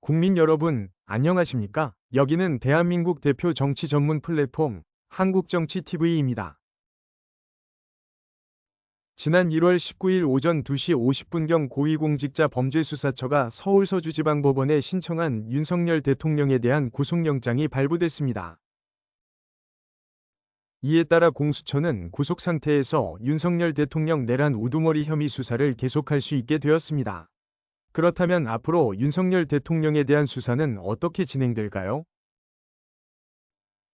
국민 여러분, 안녕하십니까? 여기는 대한민국 대표 정치 전문 플랫폼 한국정치TV입니다. 지난 1월 19일 오전 2시 50분경 고위공직자 범죄수사처가 서울서주지방법원에 신청한 윤석열 대통령에 대한 구속영장이 발부됐습니다. 이에 따라 공수처는 구속 상태에서 윤석열 대통령 내란 우두머리 혐의 수사를 계속할 수 있게 되었습니다. 그렇다면 앞으로 윤석열 대통령에 대한 수사는 어떻게 진행될까요?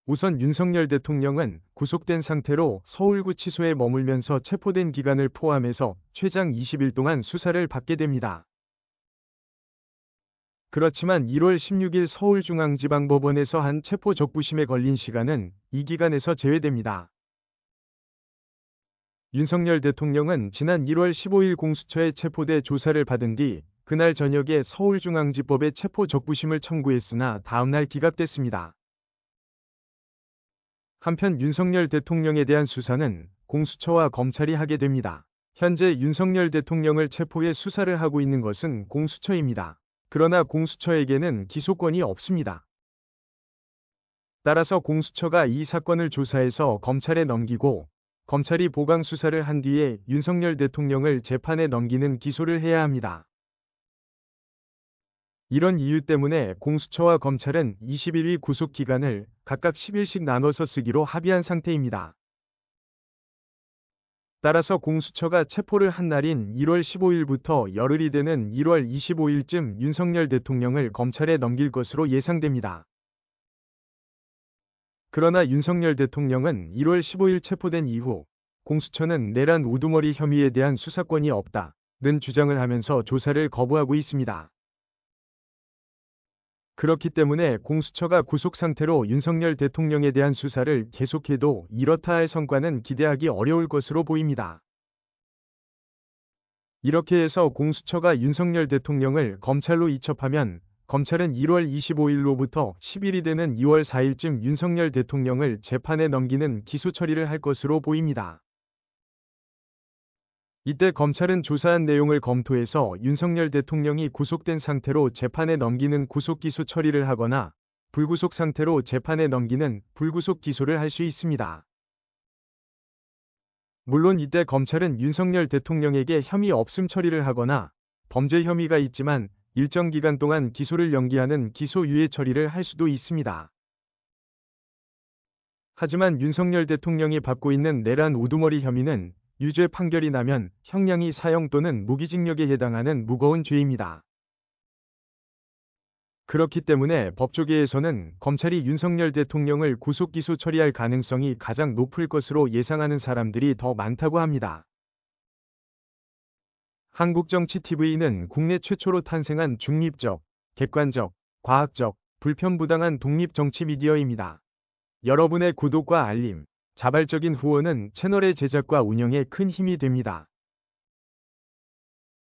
우선 윤석열 대통령은 구속된 상태로 서울구치소에 머물면서 체포된 기간을 포함해서 최장 20일 동안 수사를 받게 됩니다. 그렇지만 1월 16일 서울중앙지방법원에서 한 체포 적부심에 걸린 시간은 이 기간에서 제외됩니다. 윤석열 대통령은 지난 1월 15일 공수처에 체포돼 조사를 받은 뒤 그날 저녁에 서울중앙지법에 체포 적부심을 청구했으나 다음날 기각됐습니다. 한편 윤석열 대통령에 대한 수사는 공수처와 검찰이 하게 됩니다. 현재 윤석열 대통령을 체포해 수사를 하고 있는 것은 공수처입니다. 그러나 공수처에게는 기소권이 없습니다. 따라서 공수처가 이 사건을 조사해서 검찰에 넘기고 검찰이 보강 수사를 한 뒤에 윤석열 대통령을 재판에 넘기는 기소를 해야 합니다. 이런 이유 때문에 공수처와 검찰은 21일 구속 기간을 각각 10일씩 나눠서 쓰기로 합의한 상태입니다. 따라서 공수처가 체포를 한 날인 1월 15일부터 열흘이 되는 1월 25일쯤 윤석열 대통령을 검찰에 넘길 것으로 예상됩니다. 그러나 윤석열 대통령은 1월 15일 체포된 이후 공수처는 내란 우두머리 혐의에 대한 수사권이 없다는 주장을 하면서 조사를 거부하고 있습니다. 그렇기 때문에 공수처가 구속 상태로 윤석열 대통령에 대한 수사를 계속해도 이렇다 할 성과는 기대하기 어려울 것으로 보입니다. 이렇게 해서 공수처가 윤석열 대통령을 검찰로 이첩하면 검찰은 1월 25일로부터 10일이 되는 2월 4일쯤 윤석열 대통령을 재판에 넘기는 기소 처리를 할 것으로 보입니다. 이때 검찰은 조사한 내용을 검토해서 윤석열 대통령이 구속된 상태로 재판에 넘기는 구속기소 처리를 하거나 불구속 상태로 재판에 넘기는 불구속 기소를 할 수 있습니다. 물론 이때 검찰은 윤석열 대통령에게 혐의 없음 처리를 하거나 범죄 혐의가 있지만 일정 기간 동안 기소를 연기하는 기소유예 처리를 할 수도 있습니다. 하지만 윤석열 대통령이 받고 있는 내란 우두머리 혐의는 유죄 판결이 나면 형량이 사형 또는 무기징역에 해당하는 무거운 죄입니다. 그렇기 때문에 법조계에서는 검찰이 윤석열 대통령을 구속기소 처리할 가능성이 가장 높을 것으로 예상하는 사람들이 더 많다고 합니다. 한국정치TV는 국내 최초로 탄생한 중립적, 객관적, 과학적, 불편부당한 독립정치 미디어입니다. 여러분의 구독과 알림, 자발적인 후원은 채널의 제작과 운영에 큰 힘이 됩니다.